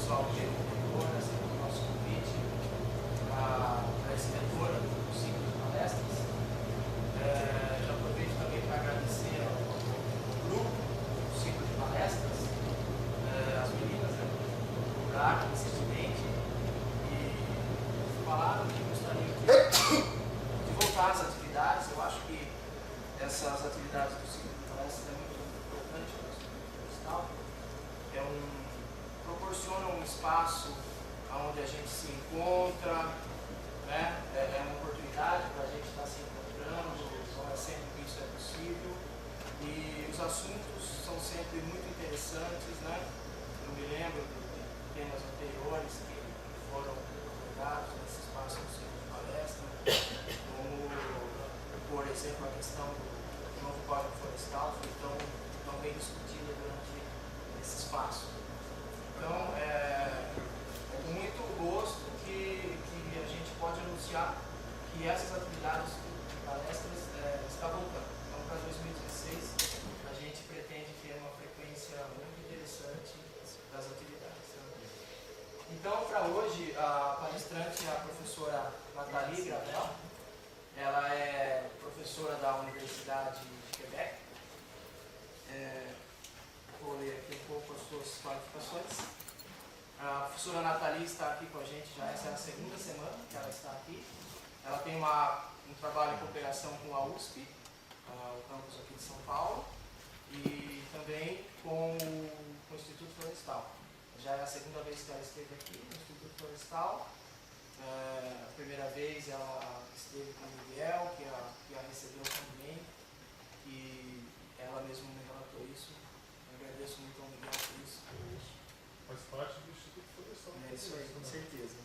pessoal do Mentor, aceitando o nosso convite para esse mentor do ciclo de palestras. Já aproveito também para agradecer ao grupo do ciclo de palestras, as meninas, né, procuraram recentemente e falaram que gostariam de voltar às atividades. Eu acho que essas atividades do ciclo de palestras é muito importante para o Instituto Florestal. Proporciona um espaço onde a gente se encontra, né? É uma oportunidade para a gente estar se encontrando, não é sempre que isso é possível, e os assuntos são sempre muito interessantes, né? Eu me lembro de temas anteriores que foram abordados nesse espaço do ciclo de palestra, como, por exemplo, a questão do novo Código Florestal foi tão bem discutida durante esse espaço. Então, é com muito gosto que a gente pode anunciar que essas atividades de palestras estão voltando. Então, para 2016, a gente pretende ter uma frequência muito interessante das atividades. Então, para hoje, a palestrante é a professora Nathalie Gravel. Ela é professora da Universidade de Quebec. Vou ler aqui um pouco as suas qualificações. A professora Nathalie está aqui com a gente, essa é a segunda semana que ela está aqui. Ela tem um trabalho em cooperação com a USP, o campus aqui de São Paulo, e também com o Instituto Florestal. Já é a segunda vez que ela esteve aqui no Instituto Florestal. A primeira vez ela esteve com o Miguel, que a recebeu também, e ela mesma me relatou isso. Eu agradeço muito ao Miguel por isso. Faz parte do Instituto Florestal. É isso aí, com certeza.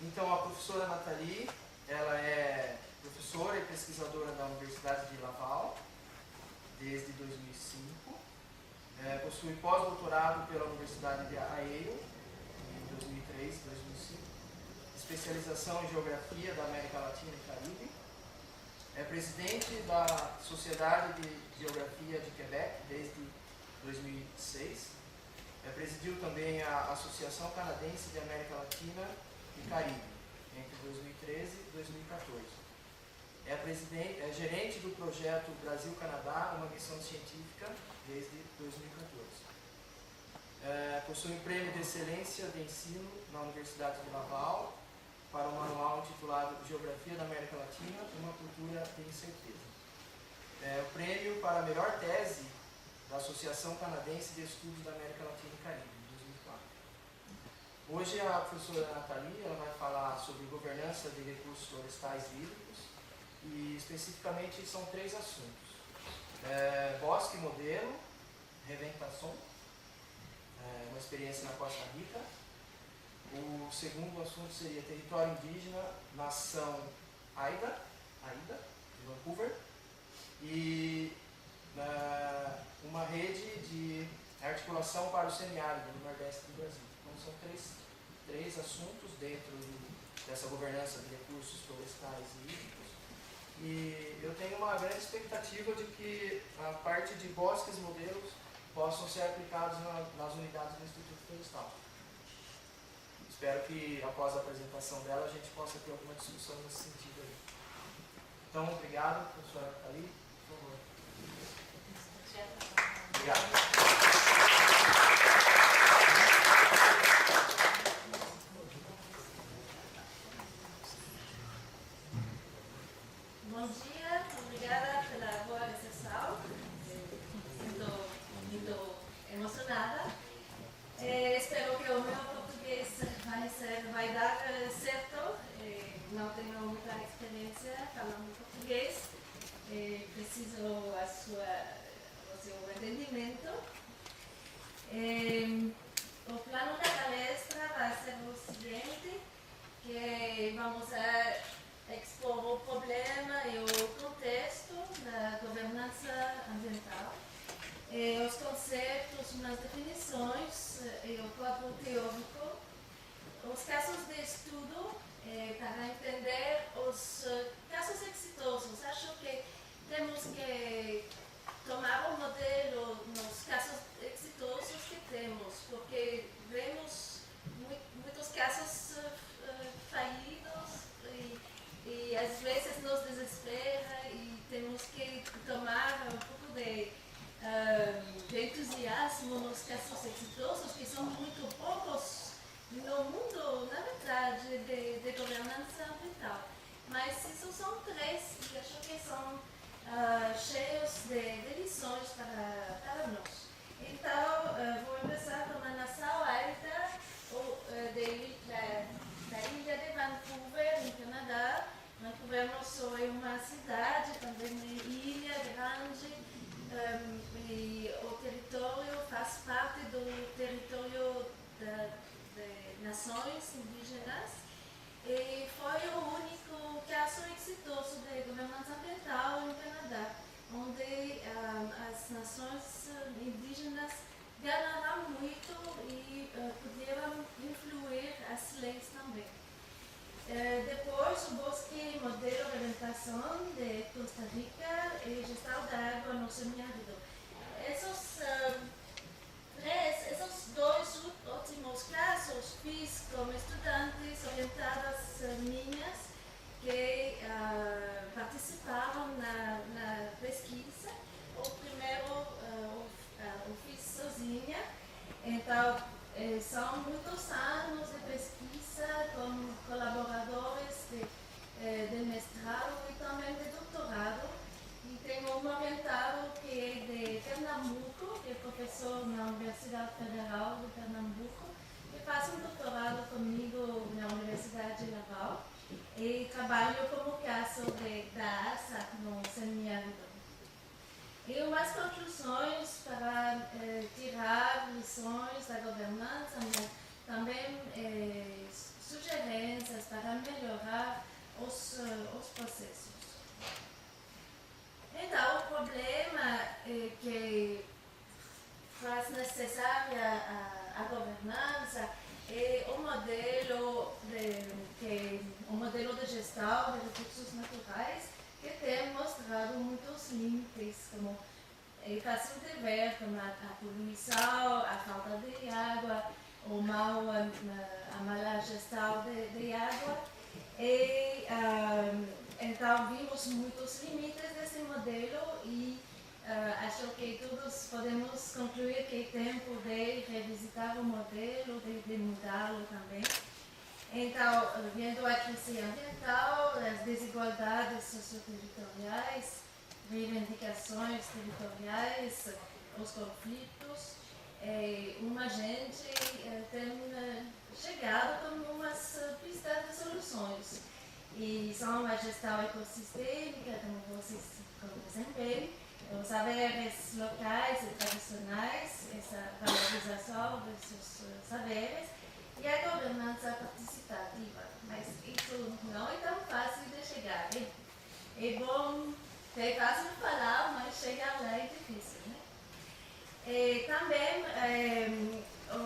Então, a professora Nathalie, ela é professora e pesquisadora da Universidade de Laval desde 2005. Possui pós-doutorado pela Universidade de Yale em 2003 e 2005. Especialização em Geografia da América Latina e Caribe. É presidente da Sociedade de Geografia de Quebec desde 2006. Presidiu também a Associação Canadense de América Latina e Caribe entre 2013 e 2014. É gerente do projeto Brasil-Canadá, uma missão científica desde 2014. Possui um prêmio de excelência de ensino na Universidade de Laval para o manual intitulado Geografia da América Latina, uma cultura de incerteza. O prêmio para a melhor tese da Associação Canadense de Estudos da América Latina e Caribe, de 2004. Hoje a professora Nathalie ela vai falar sobre governança de recursos florestais e hídricos, e especificamente são 3 assuntos. Bosque modelo, reventação, uma experiência na Costa Rica. O segundo assunto seria território indígena, nação Aida, de Vancouver, e uma rede de articulação para o semiárido no Nordeste do Brasil. Então são três assuntos dentro dessa governança de recursos florestais e hídricos. E eu tenho uma grande expectativa de que a parte de bosques modelos possam ser aplicados nas unidades do Instituto Florestal. Espero que após a apresentação dela a gente possa ter alguma discussão nesse sentido aí. Então, obrigado, professora Nathalie. Por favor. Obrigado. Bom dia, obrigada pela boa recepção. Estou muito emocionada. Espero que o meu português vai dar certo. Não tenho muita experiência falando português. Preciso o seu entendimento. O plano da palestra vai ser o seguinte, que vamos expor o problema e o contexto da governança ambiental, os conceitos, as definições e o quadro teórico, os casos de estudo para entender os casos exitosos. Acho que temos que tomar o modelo nos casos exitosos que temos, porque vemos exitosos, que são muito poucos no mundo, na verdade, de governança ambiental. Mas isso são três, e acho que são cheios de lições para nós. Então, vou começar com a Nassau Alta, da ilha de Vancouver, no Canadá. Vancouver não só é uma cidade, também é uma ilha grande, e o território faz parte do território de nações indígenas. E foi o único caso exitoso de governança ambiental no Canadá, onde as nações indígenas ganharam muito e puderam influir as leis também. Depois, o Bosque Modelo de Orientação de Costa Rica e Gestão da Água no Semiárido. Esses dois últimos casos fiz como estudantes orientadas minhas que participaram na pesquisa. O primeiro eu fiz sozinha, então são muitos anos de pesquisa com colaboradores de mestrado e também de doutorado. E tenho um orientado que é de Pernambuco, que é professor na Universidade Federal de Pernambuco, que faz um doutorado comigo na Universidade de Laval e trabalho como caso da ASA no semiárido. E umas conclusões para tirar lições da governança, mas também sugerências para melhorar os processos. Então, o problema que faz necessária a governança é o modelo de gestão de recursos naturais, que tem mostrado muitos limites, como é fácil de ver, como a poluição, a falta de água, a má gestão de água. E, então, vimos muitos limites desse modelo e acho que todos podemos concluir que é tempo de revisitar o modelo, de mudá-lo também. Então, vendo a crise ambiental, as desigualdades socioterritoriais, reivindicações territoriais, os conflitos, uma gente tem chegado com umas pistas de soluções. E são a gestão ecossistêmica, como vocês conhecem bem, os saberes locais e tradicionais, essa valorização desses saberes, e a governança participativa. Mas isso não é tão fácil de chegar. É bom, é fácil falar, mas chegar lá é difícil, né? E também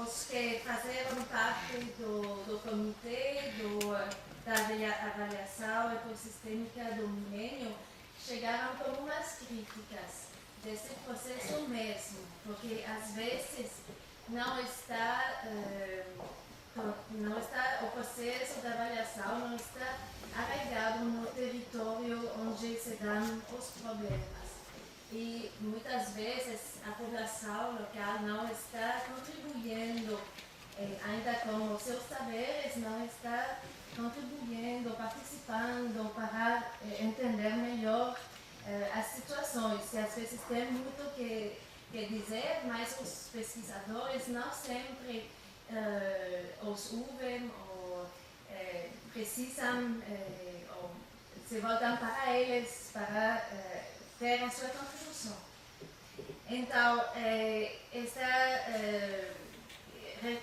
os que fizeram parte do comitê da avaliação ecossistêmica do milênio chegaram com umas críticas desse processo mesmo, porque às vezes não está o processo de avaliação não está arraigado no território onde se dão os problemas. E muitas vezes a população local não está contribuindo, ainda com os seus saberes, não está contribuindo, participando para entender melhor as situações. E às vezes tem muito que dizer, mas os pesquisadores não sempre os ouvem ou precisam ou se voltam para eles para ter a sua contribuição. Então,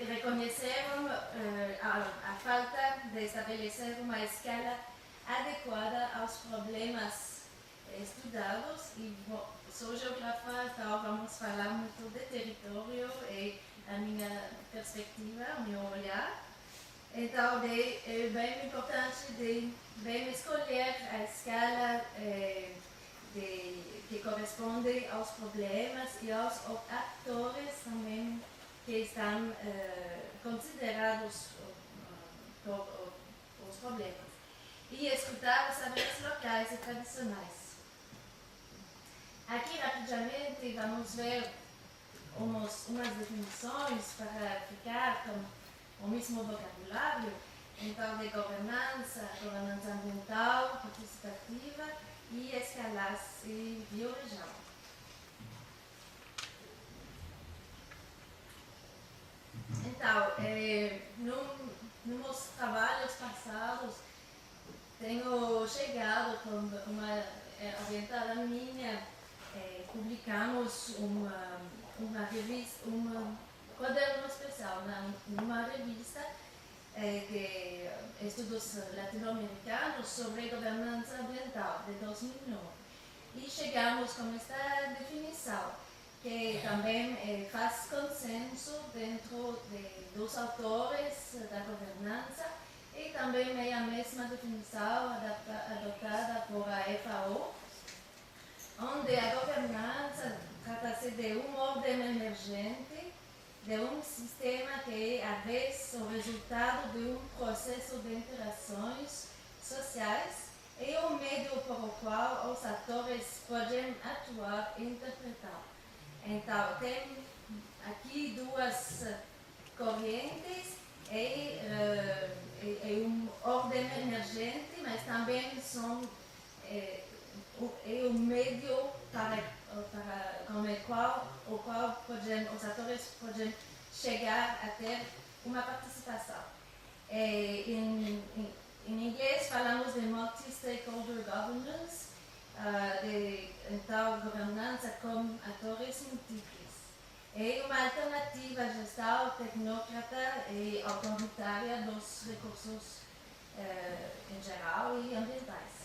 reconheceram a falta de estabelecer uma escala adequada aos problemas estudados e sou geógrafa, então vamos falar muito de território e a minha perspectiva, o meu olhar. Então, é bem importante de bem escolher a escala que corresponde aos problemas e aos atores também que estão considerados os problemas. E escutar os saberes locais e tradicionais. Aqui, rapidamente, vamos ver umas definições para ficar com o mesmo vocabulário. Então, de governança ambiental, participativa e escalas e bioregião. Então, nos trabalhos passados, tenho chegado com uma orientada minha, publicamos uma revista, um caderno especial, numa revista de estudos latino-americanos sobre governança ambiental, de 2009. E chegamos com esta definição, que também faz consenso dentro dos autores da governança, e também é a mesma definição adotada por a FAO, onde a governança trata-se de uma ordem emergente, de um sistema que é, às vezes, o resultado de um processo de interações sociais e o meio por o qual os atores podem atuar e interpretar. Então, tem aqui duas correntes, é uma ordem emergente, mas também é um meio com o qual os atores podem chegar a ter uma participação. Em inglês falamos de multi-stakeholder governance, então governança com atores múltiplos. É uma alternativa à gestão tecnócrata e autoritária dos recursos em geral e ambientais.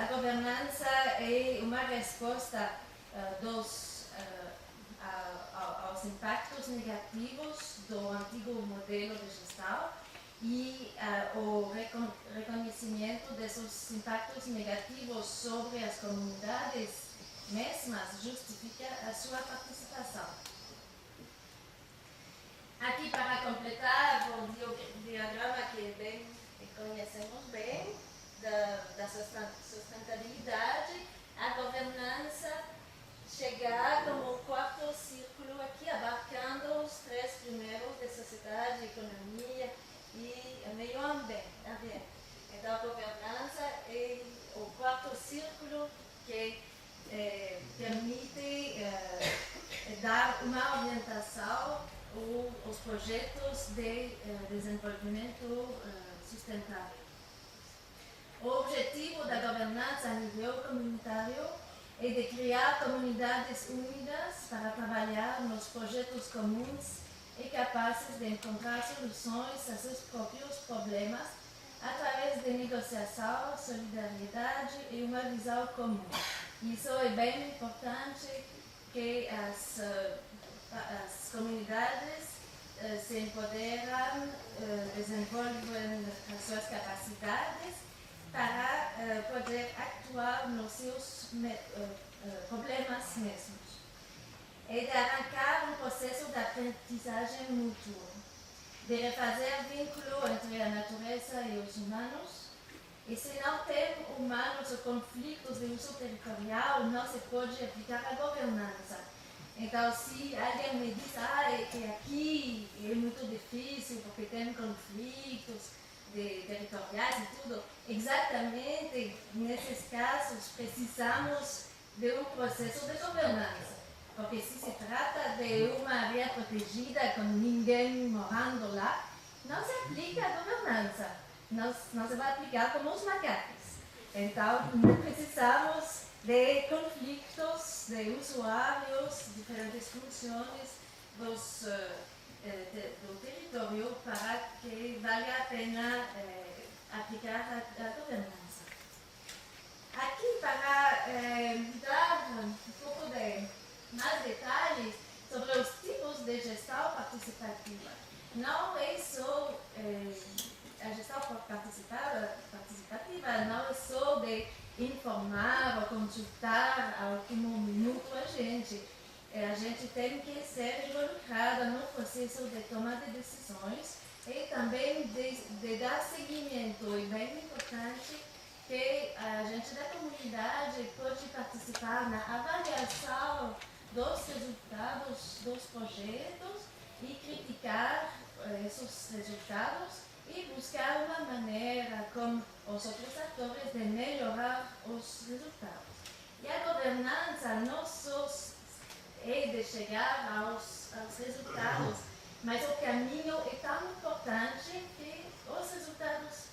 A governança é uma resposta aos impactos negativos do antigo modelo de gestão e o reconhecimento desses impactos negativos sobre as comunidades mesmas justifica a sua participação. Aqui, para completar o diagrama que conhecemos bem, da sustentabilidade, a governança chegar como o quarto círculo aqui, abarcando os três primeiros de sociedade, economia e meio ambiente. Então, a governança é o quarto círculo que permite dar uma orientação aos projetos de desenvolvimento sustentável. O objetivo da governança a nível comunitário é de criar comunidades unidas para trabalhar nos projetos comuns e capazes de encontrar soluções a seus próprios problemas através de negociação, solidariedade e uma visão comum. Isso é bem importante, que as comunidades se empoderam, desenvolvem as suas capacidades para poder actuar nos seus problemas mesmos. É de arrancar um processo de aprendizagem mútua, de refazer vínculo entre a natureza e os humanos. E se não tem humanos ou conflitos de uso territorial, não se pode aplicar a governança. Então, se alguém me diz que aqui é muito difícil porque tem conflitos territoriais e tudo, exatamente nesses casos precisamos de um processo de governança. Porque se se trata de uma área protegida com ninguém morando lá, não se aplica a governança, não se vai aplicar como os macacos. Então, precisamos de conflitos de usuários, diferentes funções do território para que valha a pena aplicar a governança. Aqui, para dar um pouco de mais detalhes sobre os tipos de gestão participativa. Não é só a gestão participativa, não é só de informar ou consultar ao último minuto a gente. A gente tem que ser involucrada no processo de tomada de decisões e também de dar seguimento. É bem importante que a gente da comunidade pode participar na avaliação dos resultados dos projetos e criticar esses resultados e buscar uma maneira com os outros atores de melhorar os resultados. E a governança não só é de chegar aos resultados, mas o caminho é tão importante que os resultados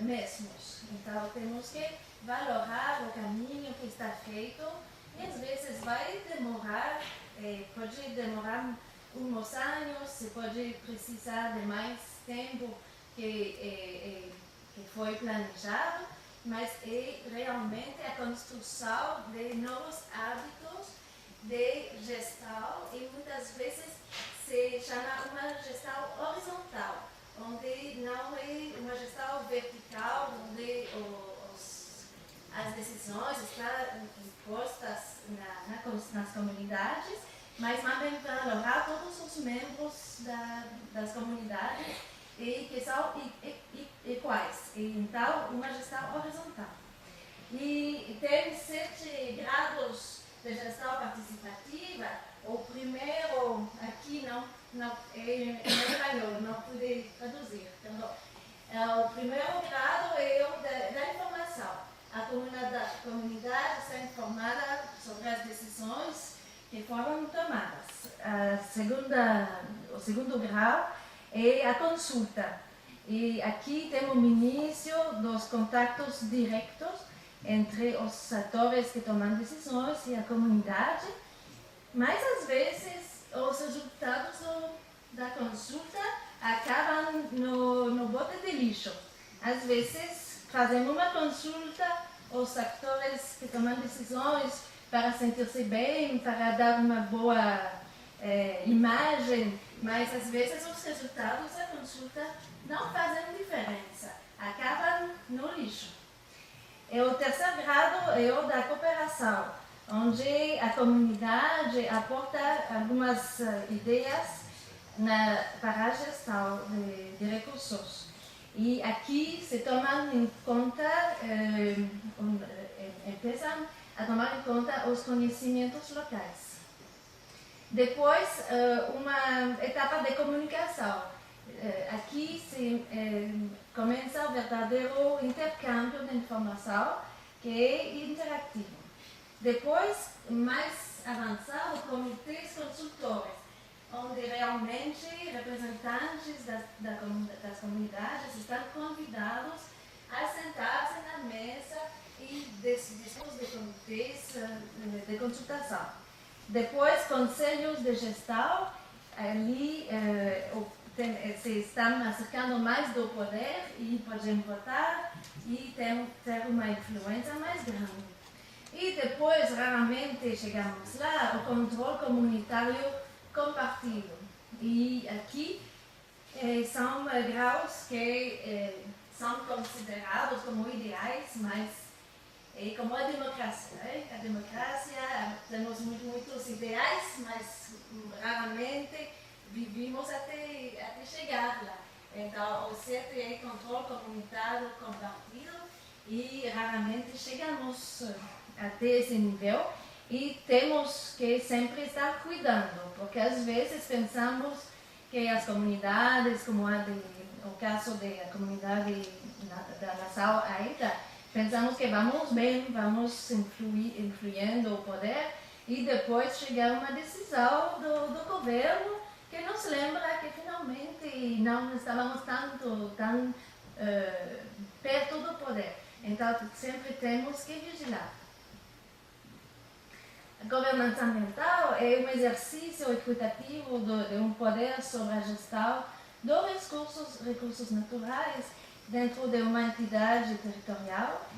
mesmos. Então temos que valorar o caminho que está feito e às vezes vai demorar, pode demorar uns anos, se pode precisar de mais tempo que foi planejado, mas é realmente a construção de novos hábitos de gestão e muitas vezes se chama uma gestão horizontal, onde não é uma gestão vertical, onde as decisões estão impostas nas comunidades, mas também valorar todos os membros das comunidades e que são iguais. Então, uma gestão horizontal. E tem 7 graus de gestão participativa. O primeiro, aqui não é em espanhol, não pude traduzir. Então, o primeiro grado é o da informação. A comunidade está informada sobre as decisões que foram tomadas. O segundo grau é a consulta. E aqui temos o início dos contatos diretos entre os atores que tomam decisões e a comunidade, mas às vezes os resultados da consulta acabam no bote de lixo. Às vezes fazem uma consulta aos atores que tomam decisões para sentir-se bem, para dar uma boa imagem, mas às vezes os resultados da consulta não fazem diferença, acabam no lixo. E o terceiro grado é o da cooperação, onde a comunidade aporta algumas ideias para a gestão de recursos. E aqui se tomam em conta, empiezam a tomar em conta os conhecimentos locais. Depois, uma etapa de comunicação. Aqui se começa o verdadeiro intercâmbio de informação, que é interativo. Depois, mais avançado, comitês consultores, onde realmente representantes das comunidades estão convidados a sentar-se na mesa e decidir de comitês de consultação. Depois, conselhos de gestão, ali se estão acercando mais do poder e podem votar e ter uma influência mais grande. E depois, raramente chegamos lá, o controle comunitário compartido. E aqui são graus que são considerados como ideais, mas como a democracia. A democracia, temos muitos ideais, mas raramente vivimos até chegar lá. Então, o certo é controle comunitário compartido e raramente chegamos até esse nível e temos que sempre estar cuidando, porque às vezes pensamos que as comunidades, como o caso da comunidade da nação Haida, pensamos que vamos bem, vamos influindo o poder e depois chegar uma decisão do governo que nos lembra que finalmente não estávamos tão perto do poder. Então, sempre temos que vigiar. A governança ambiental é um exercício equitativo de um poder sobre a gestão dos recursos naturais dentro de uma entidade territorial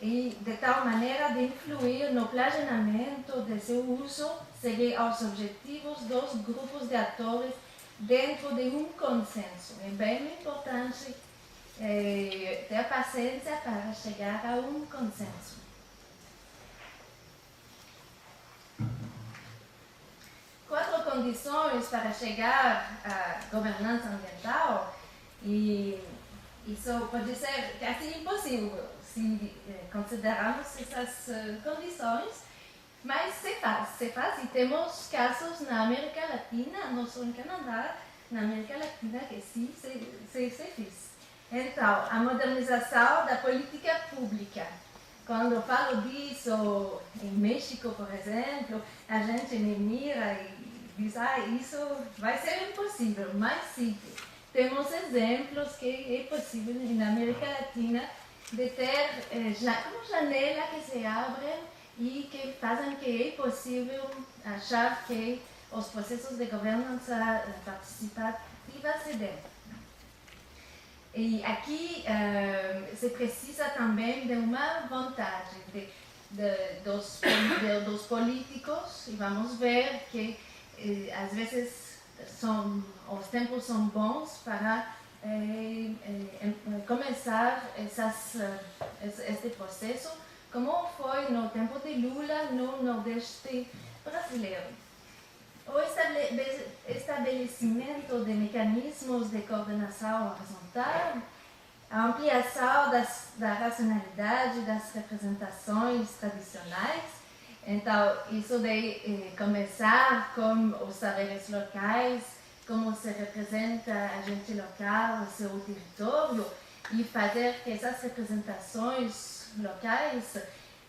e de tal maneira de influir no planejamento de seu uso, seguir aos objetivos dos grupos de atores dentro de um consenso. É bem importante ter paciência para chegar a um consenso. Quatro condições para chegar à governança ambiental, e isso pode ser quase impossível se considerarmos essas condições, mas se faz, e temos casos na América Latina, não só em Canadá, na América Latina que sim se fez. Então, a modernização da política pública. Quando eu falo disso em México, por exemplo, a gente me mira e diz, isso vai ser impossível, mas sim, temos exemplos que é possível na América Latina de ter como janela que se abrem e que fazem que é possível achar que os processos de governança participativa se dêem. E aqui se precisa também de uma vontade dos políticos, e vamos ver que às vezes os tempos são bons para começar este processo, como foi no tempo de Lula no Nordeste brasileiro. O estabelecimento de mecanismos de coordenação horizontal, a ampliação da racionalidade das representações tradicionais. Então, isso de começar com os saberes locais, como se representa a gente local, o seu território, e fazer que essas representações locais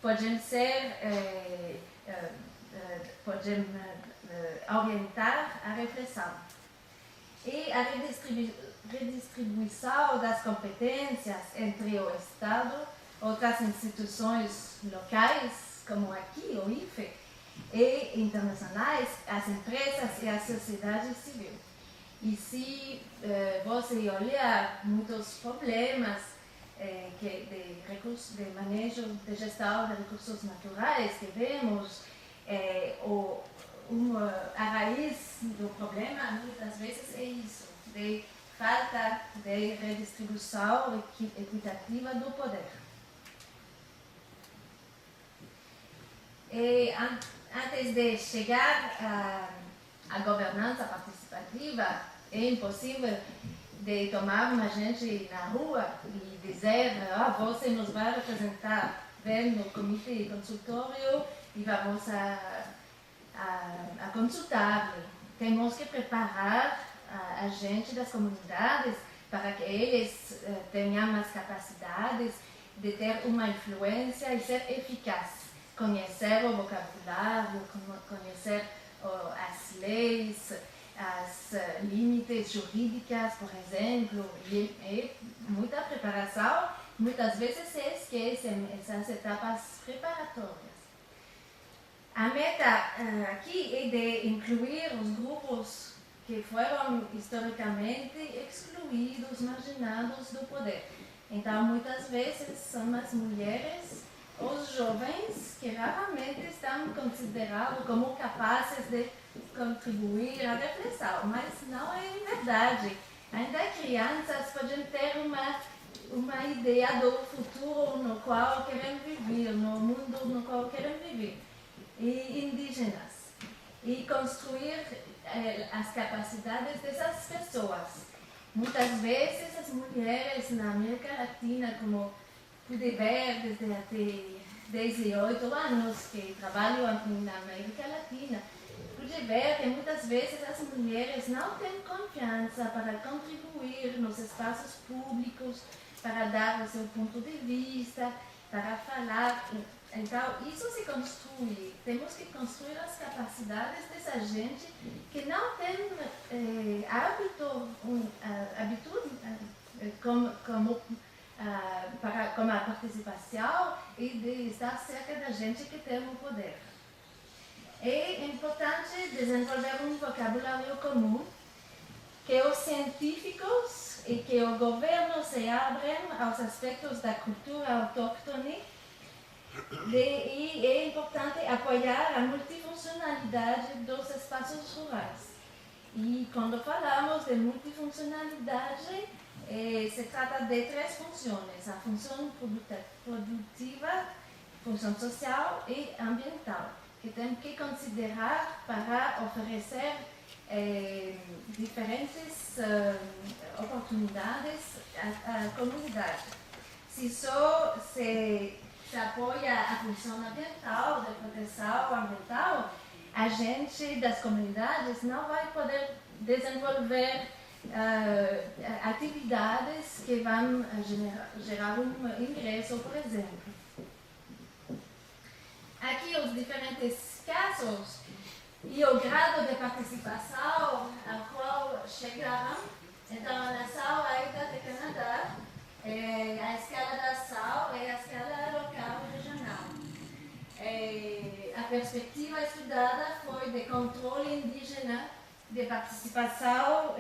podem ser orientar a reflexão. E a redistribuição das competências entre o Estado, outras instituições locais, como aqui, o IFE, e internacionais, as empresas e a sociedade civil. E se você olhar muitos problemas de manejo de gestão de recursos naturais que vemos, a raiz do problema muitas vezes é isso, de falta de redistribuição equitativa do poder. E antes de chegar à governança participativa, é impossível de tomar uma gente na rua e dizer, você nos vai representar, vem no comitê consultório e vamos a consultar. Temos que preparar a gente das comunidades para que eles tenham mais capacidades de ter uma influência e ser eficaz. Conhecer o vocabulário, conhecer as leis, as limites jurídicas, por exemplo, e muita preparação, muitas vezes se esquecem essas etapas preparatórias. A meta aqui é de incluir os grupos que foram historicamente excluídos, marginados do poder. Então, muitas vezes são as mulheres, os jovens, que raramente estão considerados como capazes de contribuir à reflexão, mas não é verdade. Ainda crianças podem ter uma ideia do futuro no qual querem viver, no mundo no qual querem viver. E indígenas, e construir as capacidades dessas pessoas. Muitas vezes as mulheres na América Latina, como pude ver desde até 18 anos que trabalho na América Latina, pude ver que muitas vezes as mulheres não têm confiança para contribuir nos espaços públicos, para dar o seu ponto de vista, para falar. Então, isso se construi. Temos que construir as capacidades dessa gente que não tem hábito como a participação e de estar cerca da gente que tem o poder. É importante desenvolver um vocabulário comum, que os científicos e que o governo se abrem aos aspectos da cultura autóctone. E é importante apoiar a multifuncionalidade dos espaços rurais. E quando falamos de multifuncionalidade, se trata de 3 funções: a função produtiva, função social e ambiental, que temos que considerar para oferecer diferentes oportunidades à comunidade. se só se apoia a função ambiental, de proteção ambiental, a gente das comunidades não vai poder desenvolver atividades que vão gerar ingresso, por exemplo. Aqui os diferentes casos e o grado de participação ao qual chegaram. Então, a nação ainda de Canadá, a escala da ação é a escala local e regional. A perspectiva estudada foi de controle indígena de participação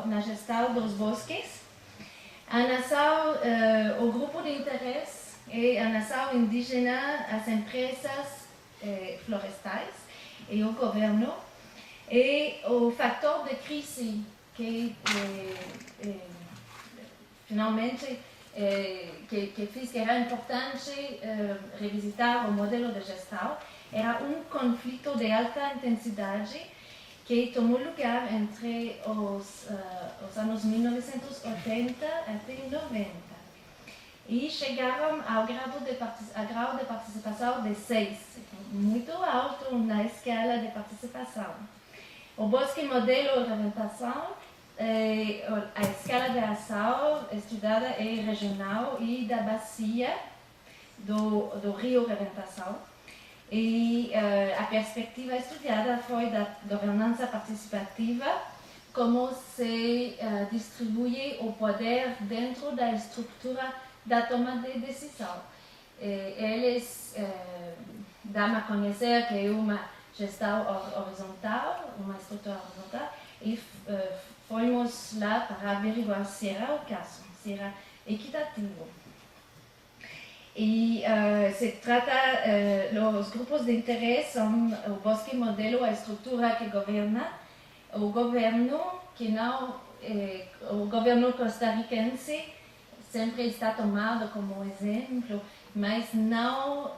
na gestão dos bosques. A nação, o grupo de interesse é a nação indígena, as empresas florestais e o governo. E o fator de crise que finalmente que fez que era importante revisitar o modelo de gestão era um conflito de alta intensidade que tomou lugar entre os anos 1980 até 90 e chegaram ao grau de participação de 6, muito alto na escala de participação. O bosque modelo de reventação, a escala de ação estudada é regional e da bacia do rio Reventação. E a perspectiva estudada foi da governança participativa, como se distribui o poder dentro da estrutura da toma de decisão. Eles dão a conhecer que é uma gestão horizontal, uma estrutura horizontal, e fomos lá para averiguar se era o caso, se era equitativo. E se trata, os grupos de interesse são o bosque modelo, a estrutura que governa, o governo, que não, o governo costarricense sempre está tomado como exemplo, mas não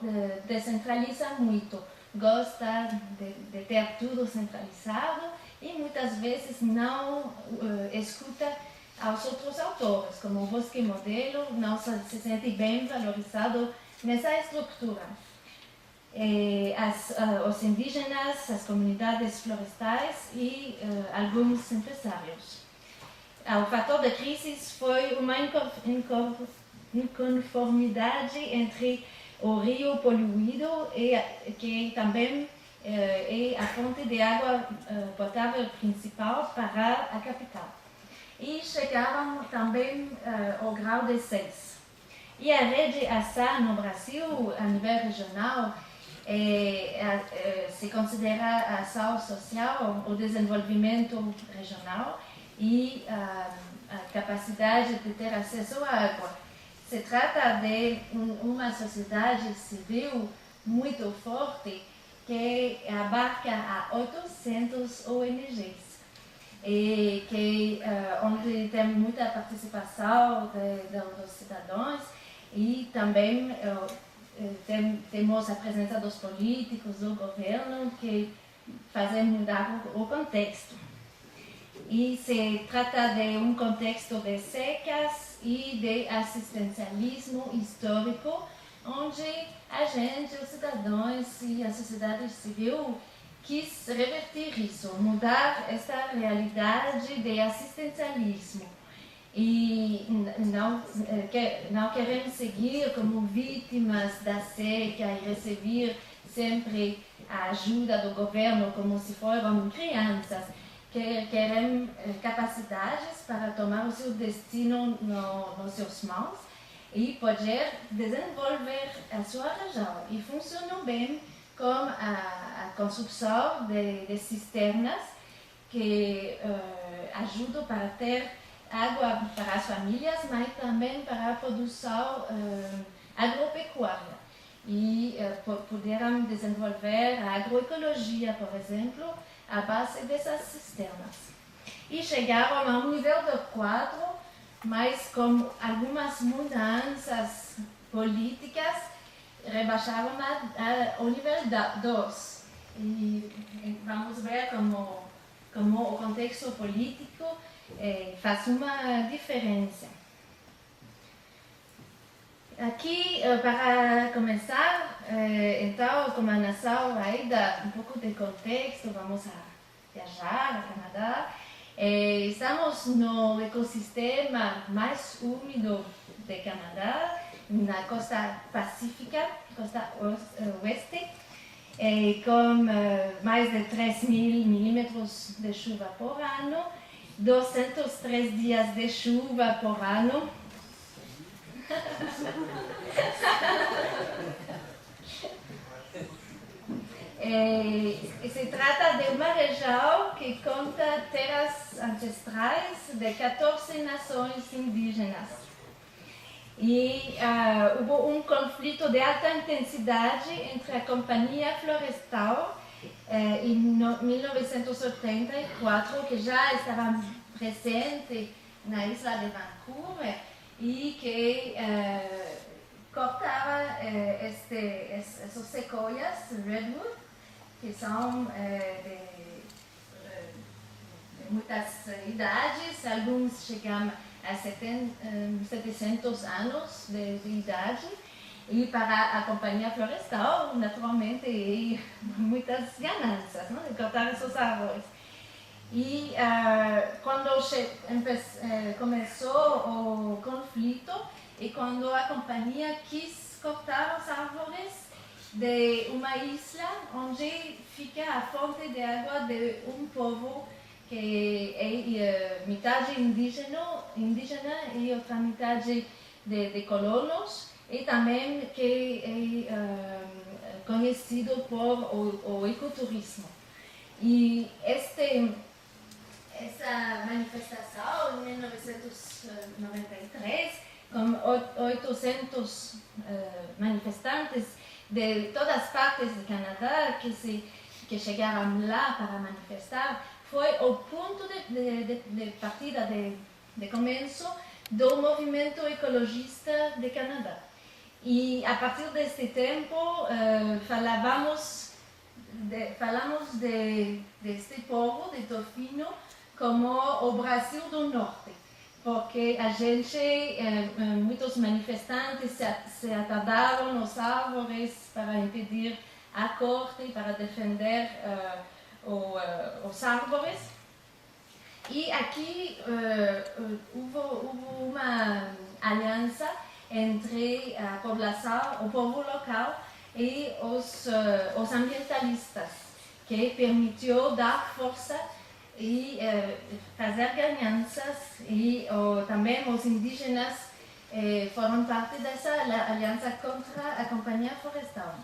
descentraliza muito. Gosta de ter tudo centralizado e muitas vezes não escuta aos outros autores, como o Bosque Modelo, não se sente bem valorizado nessa estrutura. Os indígenas, as comunidades florestais e alguns empresários. O fator de crise foi uma inconformidade entre o rio poluído, que também é a fonte de água potável principal para a capital. E chegaram também ao grau de 6. E a rede ASA no Brasil, a nível regional, se considera a ação social, o desenvolvimento regional e a capacidade de ter acesso à água. Se trata de uma sociedade civil muito forte que abarca a 800 ONGs. E onde tem muita participação dos cidadãos e também temos a presença dos políticos, do governo, que fazem mudar o contexto. E se trata de um contexto de secas e de assistencialismo histórico, onde a gente, os cidadãos e a sociedade civil quis reverter isso, mudar essa realidade de assistencialismo. E não queremos seguir como vítimas da seca e receber sempre a ajuda do governo como se foram crianças. Querem capacidades para tomar o seu destino nas suas mãos e poder desenvolver a sua região. E funcionou bem com a construção de cisternas que ajudam para ter água para as famílias, mas também para a produção agropecuária. E puderam desenvolver a agroecologia, por exemplo, à base dessas cisternas. E chegaram ao nível de 4, mas com algumas mudanças políticas, rebaixaram ao nível 2. E vamos ver como o contexto político faz uma diferença. Aqui, para começar, então, como a Nassau vai dar um pouco de contexto, vamos a viajar ao Canadá. Estamos no ecossistema mais úmido do Canadá, na costa pacífica, costa oeste, com mais de 3.000 milímetros de chuva por ano, 203 dias de chuva por ano. Se trata de uma região que conta terras ancestrais de 14 nações indígenas. E houve um conflito de alta intensidade entre a Companhia Florestal em 1984, que já estava presente na isla de Vancouver, e que cortava essas sequoias, redwood, que são de muitas idades, alguns chegam a 700 anos de idade, e para a Companhia Florestal, naturalmente, muitas ganâncias, não? De cortar essas árvores. E quando começou o conflito, e quando a companhia quis cortar as árvores de uma isla onde fica a fonte de água de um povo que é metade indígena e outra metade de colonos, e também que é conhecido por o ecoturismo. E essa manifestação, em 1993, com 800 manifestantes de todas as partes do Canadá que chegaram lá para manifestar, foi o ponto de partida, de começo do movimento ecologista de Canadá. E a partir deste tempo falamos deste povo, de Tofino, como o Brasil do Norte, porque a gente, muitos manifestantes se atadaram nas árvores para impedir a corte, para defender os árvores. E aqui houve uma aliança entre a população, o povo local e os ambientalistas, que permitiu dar força e fazer ganâncias, e também os indígenas foram parte dessa aliança contra a Companhia Florestal.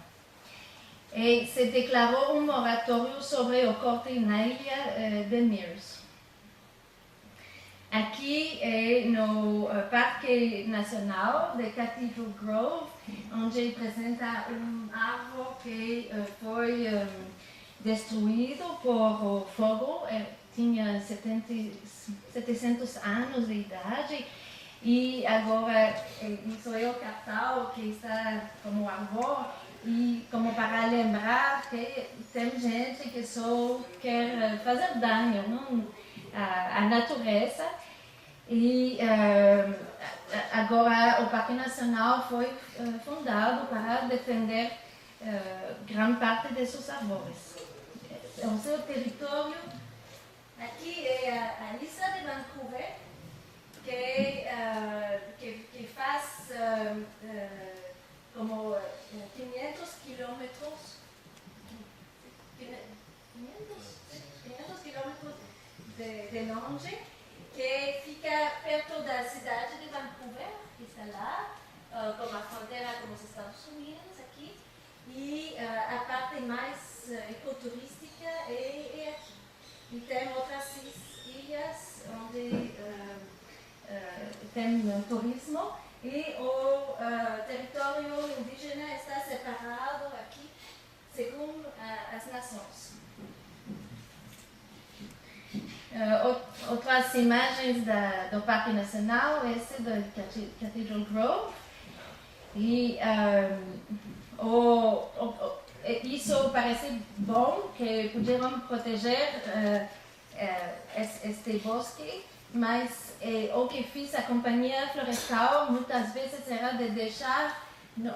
E se declarou um moratório sobre o corte na ilha de Meares. Aqui no Parque Nacional de Cathedral Grove, onde apresenta árvore que foi destruído por o fogo, tinha 700 anos de idade, e agora isso é o cartão que está como árvore, e como para lembrar que tem gente que só quer fazer dano, não? À natureza. E agora o Parque Nacional foi fundado para defender grande parte desses árvores. O seu território aqui é a isla de Vancouver, que faz como 500 quilômetros de longe, que fica perto da cidade de Vancouver, que está lá, com a fronteira com os Estados Unidos aqui, e a parte mais ecoturística é aqui. E tem outras ilhas onde tem turismo, e o território indígena está separado aqui segundo as nações. Outras imagens do Parque Nacional, esse do Cathedral Grove, e isso parece bom, que puderam proteger este bosque, mas o que fiz a companhia florestal muitas vezes era de deixar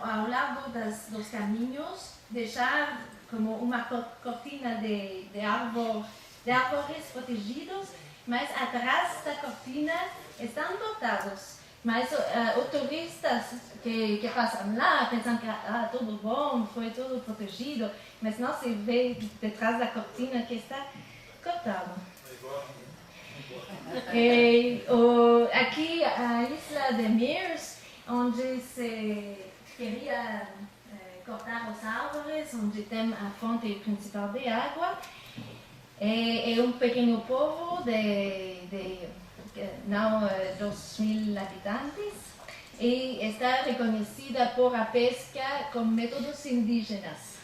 ao lado dos caminhos, deixar como uma cortina de árvores protegidos, mas atrás da cortina estão cortados. Mas os turistas que passam lá pensam que tudo bom, foi tudo protegido, mas não se vê detrás da cortina que está cortado. Aqui a isla de Mears, onde se queria cortar as árvores, onde tem a fonte principal de água, é um pequeno povo de não 2.000 habitantes e está reconhecida por a pesca com métodos indígenas.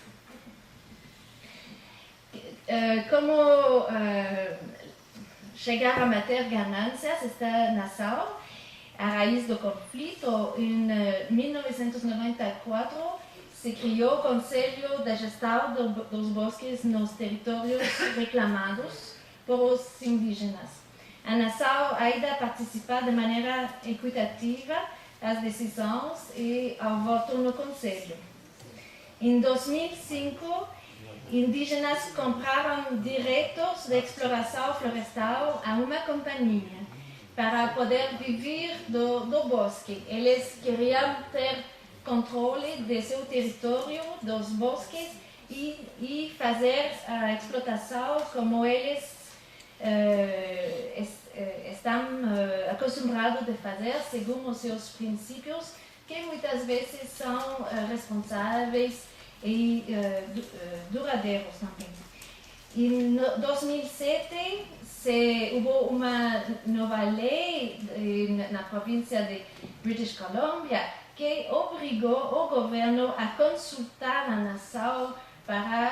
Como chegar a ter ganâncias está Nassau, a raiz do conflito. Em 1994 se criou o Conselho de Gestão dos Bosques nos territórios reclamados por os indígenas. A Nassau ainda participa de maneira equitativa das decisões e ao voto no Conselho. Em 2005, indígenas compraram direitos de exploração florestal a uma companhia para poder viver do bosque. Eles queriam ter controle de seu território, dos bosques e fazer a explotação como eles estão acostumados a fazer, segundo os seus princípios, que muitas vezes são responsáveis e duradouros também. Em 2007, houve uma nova lei na província de British Columbia que obrigou o governo a consultar a Nassau para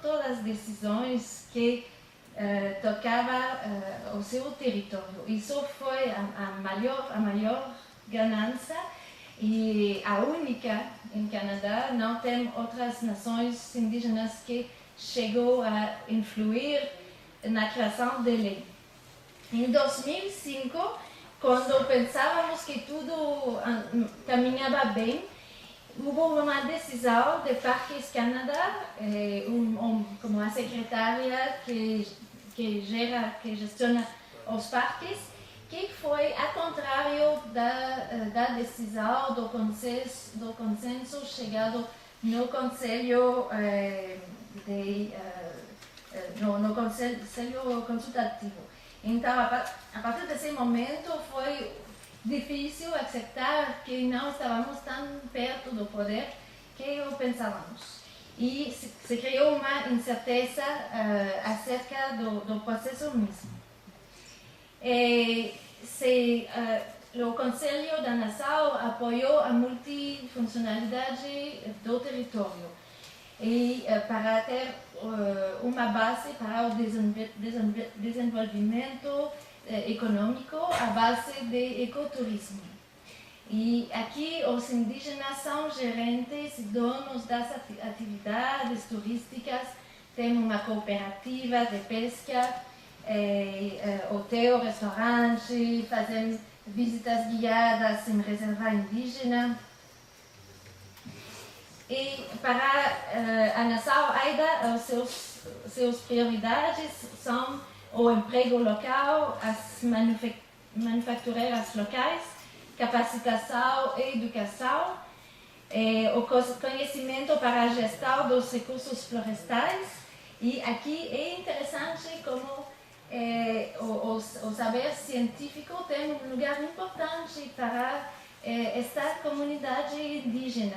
todas as decisões que tocava o seu território. Isso foi a maior ganância e a única em Canadá. Não tem outras nações indígenas que chegou a influir na criação de lei. Em 2005, quando pensávamos que tudo caminhava bem, houve uma decisão de Parques Canadá, como a secretária que gestiona os parques, que foi ao contrário da decisão do consenso chegado no Conselho no Conselho Consultativo. Então, a partir desse momento, foi difícil aceitar que não estávamos tão perto do poder que pensávamos. E se criou uma incerteza acerca do processo mesmo. O Conselho da Nassau apoiou a multifuncionalidade do território e para ter uma base para o desenvolvimento econômico à base de ecoturismo. E aqui os indígenas são gerentes e donos das atividades turísticas, tem uma cooperativa de pesca, hotel, restaurante, fazem visitas guiadas em reserva indígena. E para a Nassau ainda, os seus prioridades são o emprego local, as manufatureiras locais, capacitação e educação, o conhecimento para a gestão dos recursos florestais. E aqui é interessante como o saber científico tem um lugar importante para esta comunidade indígena.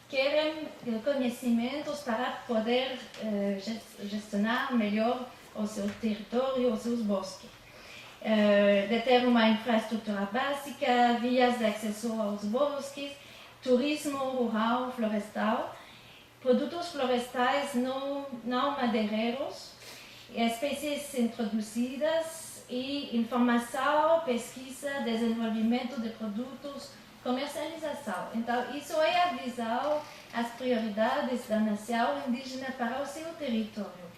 Querem conhecimentos para poder gestionar melhor o seu território, os seus bosques. De ter uma infraestrutura básica, vias de acesso aos bosques, turismo rural, florestal, produtos florestais não madeireiros, espécies introduzidas e informação, pesquisa, desenvolvimento de produtos, comercialização. Então, isso é a visão, as prioridades da nação indígena para o seu território.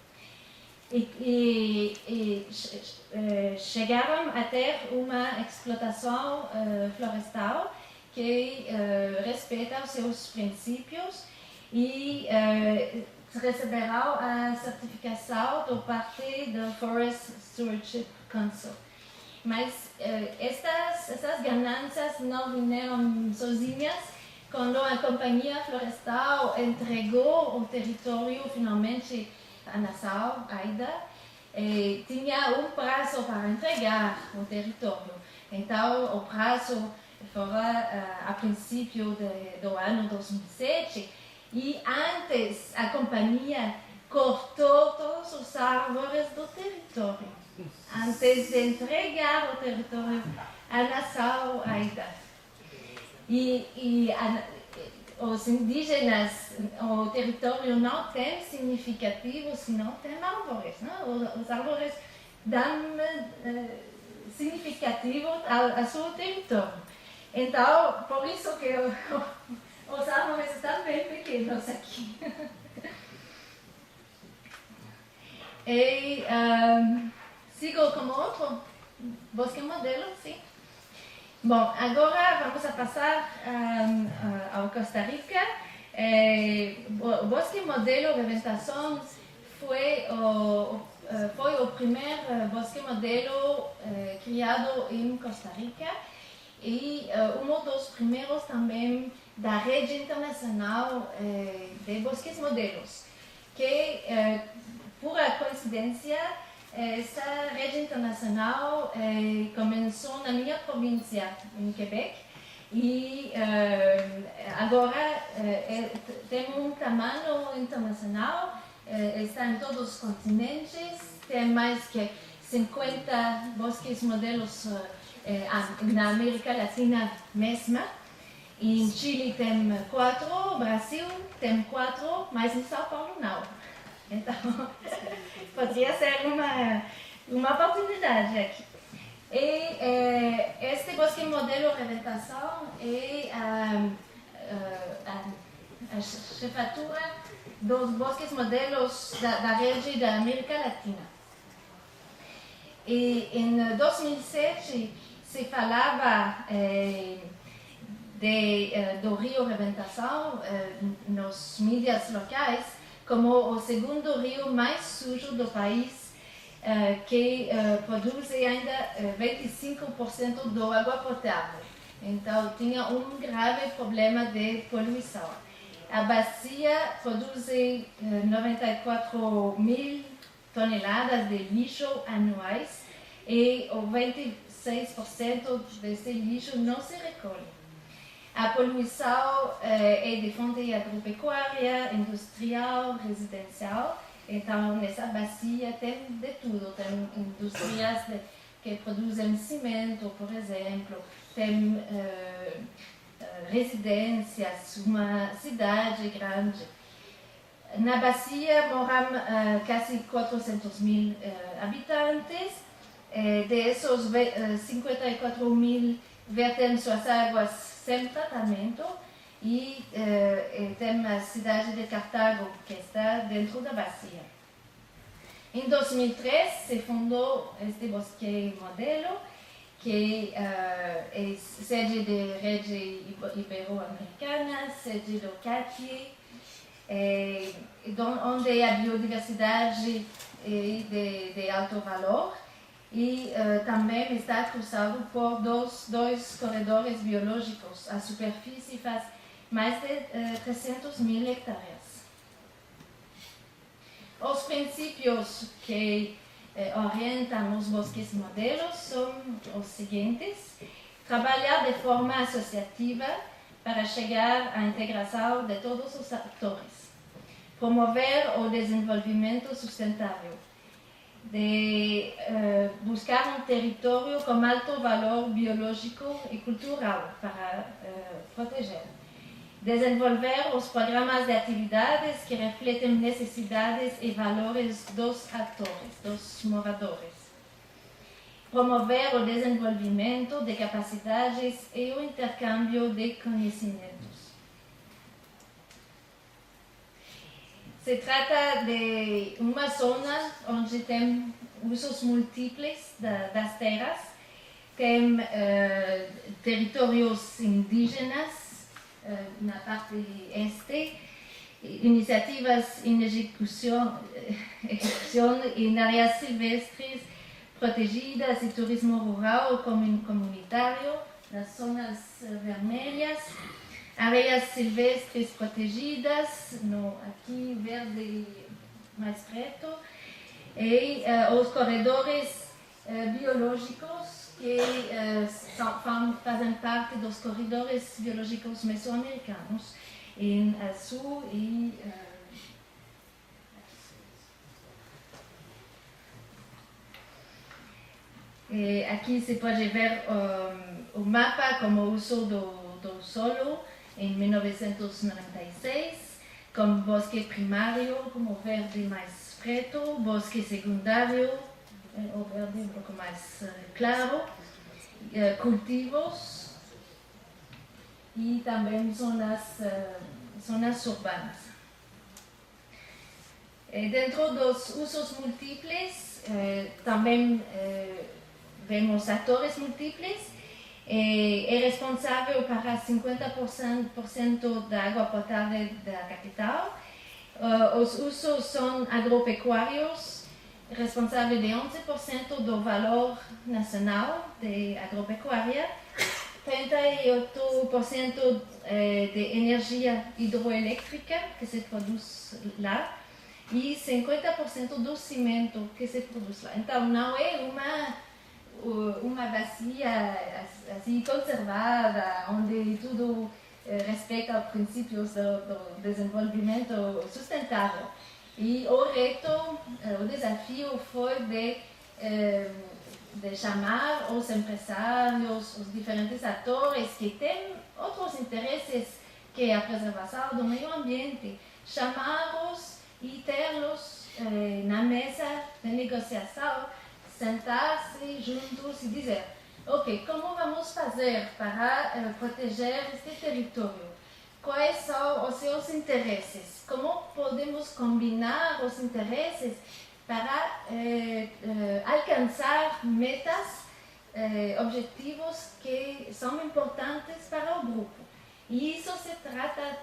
chegaram a ter uma explotação florestal que respeita os seus princípios e receberão a certificação do parte do Forest Stewardship Council. Mas essas ganâncias não vieram sozinhas. Quando a companhia florestal entregou o território finalmente a Nassau, Aida, tinha um prazo para entregar o território. Então, o prazo foi a princípio do ano 2007 e antes a companhia cortou todos os árvores do território, antes de entregar o território a Nassau, Aida. Os indígenas, o território não tem significativo se não tem árvores. Não? Os árvores dão significativo ao seu território. Então, por isso que os árvores estão bem pequenos aqui. E sigo com outro bosque modelo, sim. Bom, agora vamos a passar ao Costa Rica. O Bosque Modelo Reventação foi o primeiro bosque modelo criado em Costa Rica e um dos primeiros também da rede internacional de bosques modelos, que, por coincidência, essa rede internacional começou na minha província, em Quebec, e agora tem um tamanho internacional, está em todos os continentes, tem mais que 50 bosques modelos na América Latina mesma. Em Chile tem 4, Brasil tem 4, mas em São Paulo não. Então, poderia ser uma oportunidade aqui. E este bosque modelo Reventação é a chefatura dos bosques modelos da rede da América Latina. E em 2007 se falava do Rio Reventação nos mídias locais como o segundo rio mais sujo do país, que produz ainda 25% da água potável. Então, tinha um grave problema de poluição. A bacia produz 94 mil toneladas de lixo anuais e 26% desse lixo não se recolhe. A poluição é de fonte agropecuária, industrial, residencial. Então, nessa bacia tem de tudo. Tem indústrias que produzem cimento, por exemplo. Tem residências, uma cidade grande. Na bacia moram quase 400 mil habitantes. Desses, 54 mil vertem suas águas sem tratamento e tem a cidade de Cartago, que está dentro da bacia. Em 2003 se fundou este bosque modelo, que é sede da rede ibero-americana, sede do CATI, onde a biodiversidade é de alto valor. E também está cruzado por dois corredores biológicos. A superfície faz mais de 300 mil hectares. Os princípios que orientam os bosques modelos são os seguintes: trabalhar de forma associativa para chegar à integração de todos os atores, promover o desenvolvimento sustentável, de buscar um território com alto valor biológico e cultural para proteger. Desenvolver os programas de atividades que refletem necessidades e valores dos atores, dos moradores. Promover o desenvolvimento de capacidades e o intercâmbio de conhecimentos. Se trata de uma zona onde tem usos múltiplos das terras, tem territórios indígenas na parte este, iniciativas em execução em áreas silvestres protegidas e turismo rural comunitário, nas zonas vermelhas, áreas silvestres protegidas, aqui verde mais preto, e os corredores biológicos que fazem parte dos corredores biológicos mesoamericanos, em azul e aqui se pode ver o mapa como uso do solo em 1996, com bosque primário como verde mais preto, bosque secundário, o verde um pouco mais claro, cultivos e também zonas urbanas. Dentro dos usos múltiplos, também vemos atores múltiplos. É responsável para 50% da água potável da capital. Os usos são agropecuários, responsável de 11% do valor nacional de agropecuária, 38% de energia hidroelétrica que se produz lá e 50% do cimento que se produz lá. Então, não é uma bacia assim conservada, onde tudo respeita os princípios do desenvolvimento sustentável. E o reto, o desafio foi de chamar os empresários, os diferentes atores que têm outros interesses que a preservação do meio ambiente, chamá-los e tê-los na mesa de negociação, sentar-se juntos e dizer: ok, como vamos fazer para proteger este território? Quais são os seus interesses? Como podemos combinar os interesses para alcançar metas, objetivos que são importantes para o grupo? E isso se trata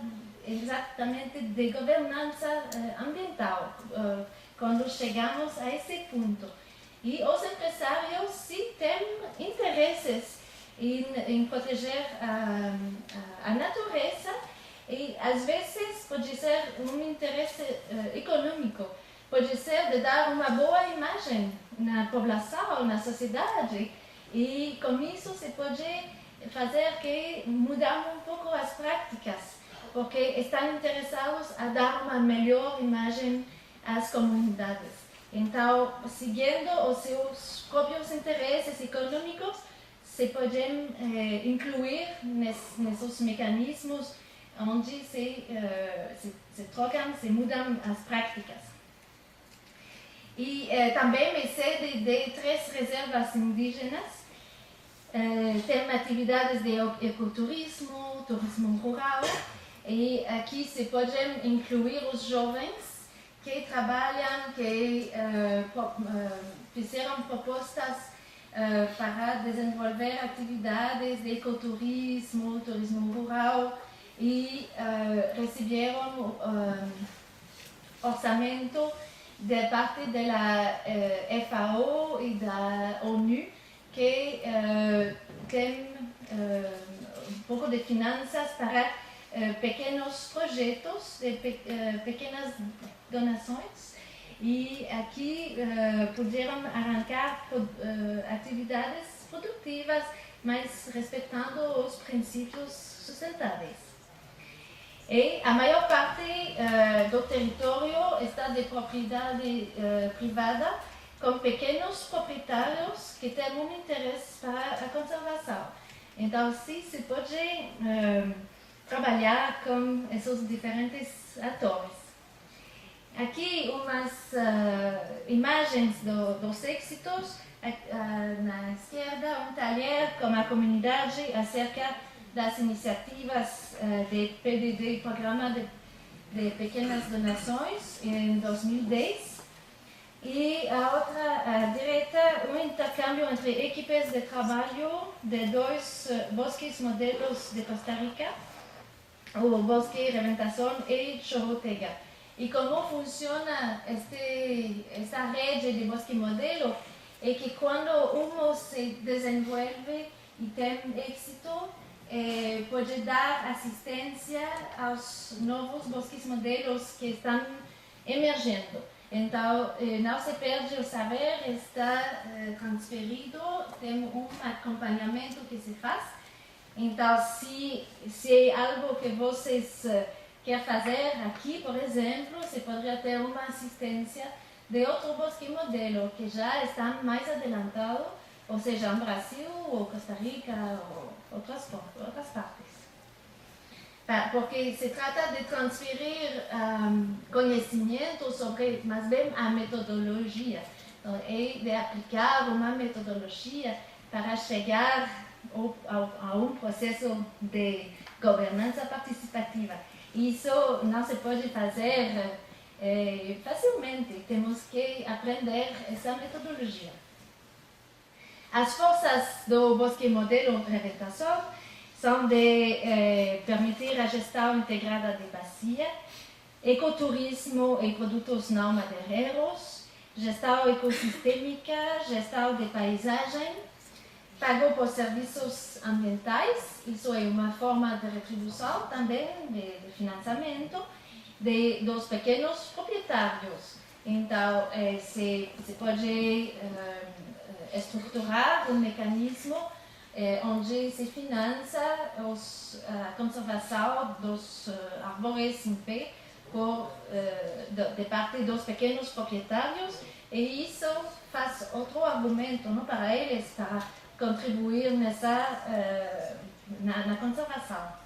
exatamente de governança ambiental, quando chegamos a esse ponto. E os empresários sim têm interesses em proteger a natureza e às vezes pode ser um interesse econômico, pode ser de dar uma boa imagem na população, na sociedade, e com isso se pode fazer que mudar um pouco as práticas, porque estão interessados a dar uma melhor imagem às comunidades. Então, seguindo os seus próprios interesses econômicos, se podem incluir nesses mecanismos onde se trocam, se mudam as práticas. E também é sede de 3 reservas indígenas. Tem atividades de ecoturismo, turismo rural, e aqui se podem incluir os jovens que trabalham, que fizeram propostas para desenvolver atividades de ecoturismo, turismo rural, e receberam orçamento de parte da FAO e da ONU, que tem um pouco de finanças para pequenos projetos, pequenas donações, e aqui puderam arrancar atividades produtivas, mas respeitando os princípios sustentáveis. E a maior parte do território está de propriedade privada, com pequenos proprietários que têm um interesse para a conservação. Então, sim, se pode trabalhar com esses diferentes atores. Aqui umas imagens dos êxitos. Na esquerda, um taller com a comunidade acerca das iniciativas de PDD, Programa de de pequenas donações em 2010. E a outra, à direita, um intercâmbio entre equipes de trabalho de 2 bosques modelos de Costa Rica, o Bosque Reventação e Chorotega. E como funciona esta rede de bosque modelo é que quando um se desenvolve e tem êxito, pode dar assistência aos novos bosques modelos que estão emergindo. Então, não se perde o saber, está transferido, tem um acompanhamento que se faz. Então, se é algo que vocês querem fazer aqui, por exemplo, você poderia ter uma assistência de outro bosque modelo que já está mais adiantado, ou seja, no Brasil, ou Costa Rica, ou outras partes. Porque se trata de transferir conhecimento sobre, mais bem, a metodologia. Então, é de aplicar uma metodologia para chegar a um processo de governança participativa. Isso não se pode fazer facilmente, temos que aprender essa metodologia. As forças do Bosque Modelo Reventação são de permitir a gestão integrada de bacia, ecoturismo e produtos não madeireiros, gestão ecossistêmica, gestão de paisagem, pago por serviços ambientais, isso é uma forma de retribuição também, de financiamento, dos pequenos proprietários. Então, se pode estruturar um mecanismo onde se financia a conservação dos árvores em pé de parte dos pequenos proprietários, e isso faz outro argumento, não, para eles, para contribuir na conservação.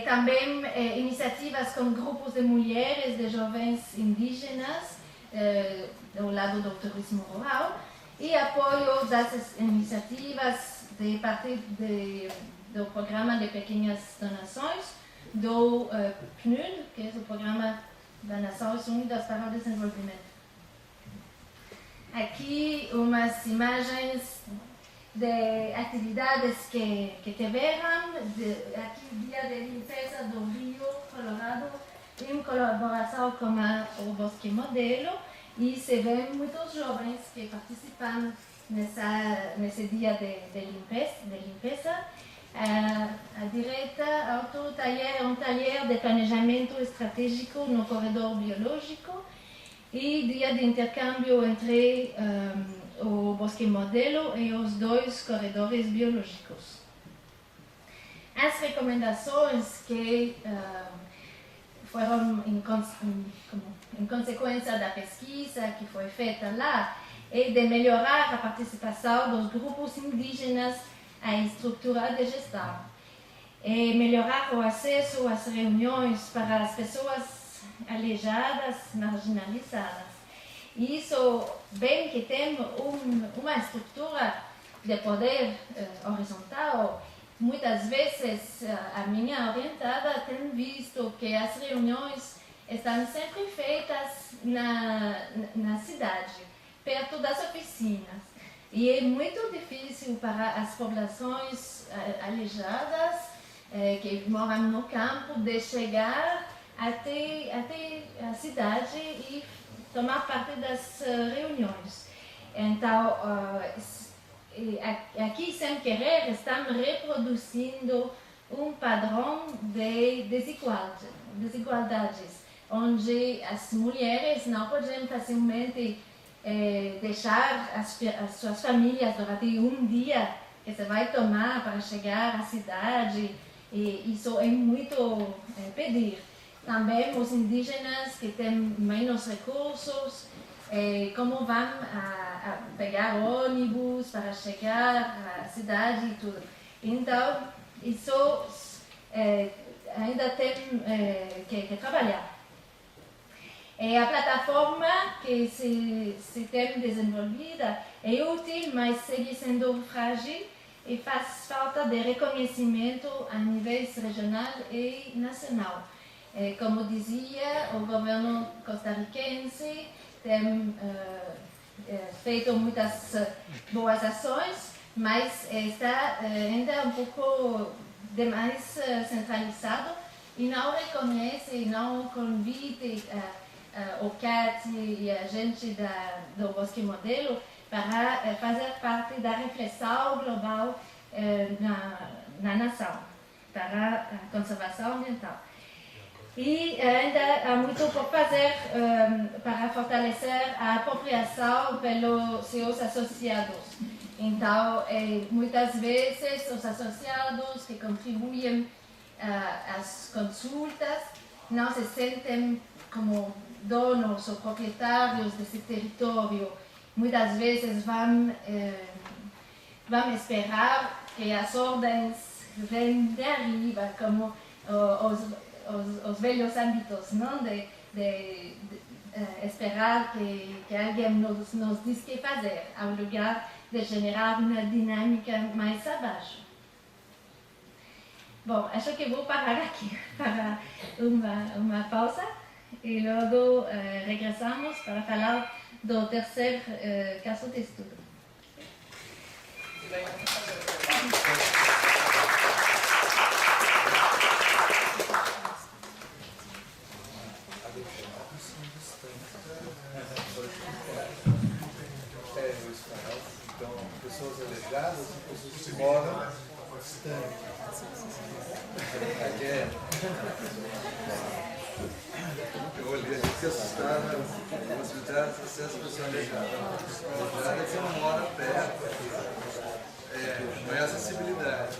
Também iniciativas com grupos de mulheres, de jovens indígenas, do lado do turismo rural, e apoio das iniciativas de parte do Programa de Pequenas Donações, do PNUD, que é o Programa das Nações Unidas para o Desenvolvimento. Aqui umas imagens de atividades que tiveram, aqui o Dia de Limpeza do Rio Colorado, em colaboração com o Bosque Modelo, e se vê muitos jovens que participam nesse dia de limpeza. À direita, outro taller, um taller de planejamento estratégico no corredor biológico e dia de intercâmbio entre o Bosque Modelo e os 2 corredores biológicos. As recomendações que foram em consequência da pesquisa que foi feita lá é de melhorar a participação dos grupos indígenas à estrutura de gestão, é melhorar o acesso às reuniões para as pessoas aleijadas, marginalizadas. Isso, bem que tem uma estrutura de poder horizontal, muitas vezes a minha orientada tem visto que as reuniões estão sempre feitas na cidade, perto das oficinas. E é muito difícil para as populações aleijadas que moram no campo de chegar até a cidade e tomar parte das reuniões. Então, aqui, sem querer, estamos reproduzindo um padrão de desigualdades, onde as mulheres não podem facilmente deixar as suas famílias durante um dia que você vai tomar para chegar à cidade, e isso é muito pedir. Também os indígenas que têm menos recursos, como vão a pegar ônibus para chegar à cidade e tudo. Então, isso ainda tem que trabalhar. A plataforma que se tem desenvolvida é útil, mas segue sendo frágil e faz falta de reconhecimento a níveis regional e nacional. Como dizia, o governo costarricense tem feito muitas boas ações, mas está ainda um pouco demais centralizado e não reconhece e não convide o CAT e a gente do Bosque Modelo para fazer parte da reflexão global na nação, para a conservação ambiental. E ainda há muito por fazer para fortalecer a apropriação pelos seus associados. Então, muitas vezes, os associados que contribuem às consultas não se sentem como donos ou proprietários desse território. Muitas vezes vão esperar que as ordens venham de arriba, como os velhos hábitos, não? De esperar que alguém nos diz o que fazer, ao lugar de generar uma dinâmica mais abaixo. Bom, acho que vou parar aqui para uma pausa e logo regressamos para falar do terceiro caso de estudo. Então, pessoas alejadas e pessoas que moram distante. Eu olhei ali que assustava a possibilidade de ser essa pessoa aleijada. Aleijada é que não mora perto. Não é acessibilidade.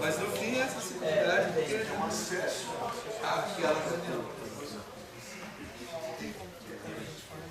Mas no fim é acessibilidade porque é acesso àquela reunião.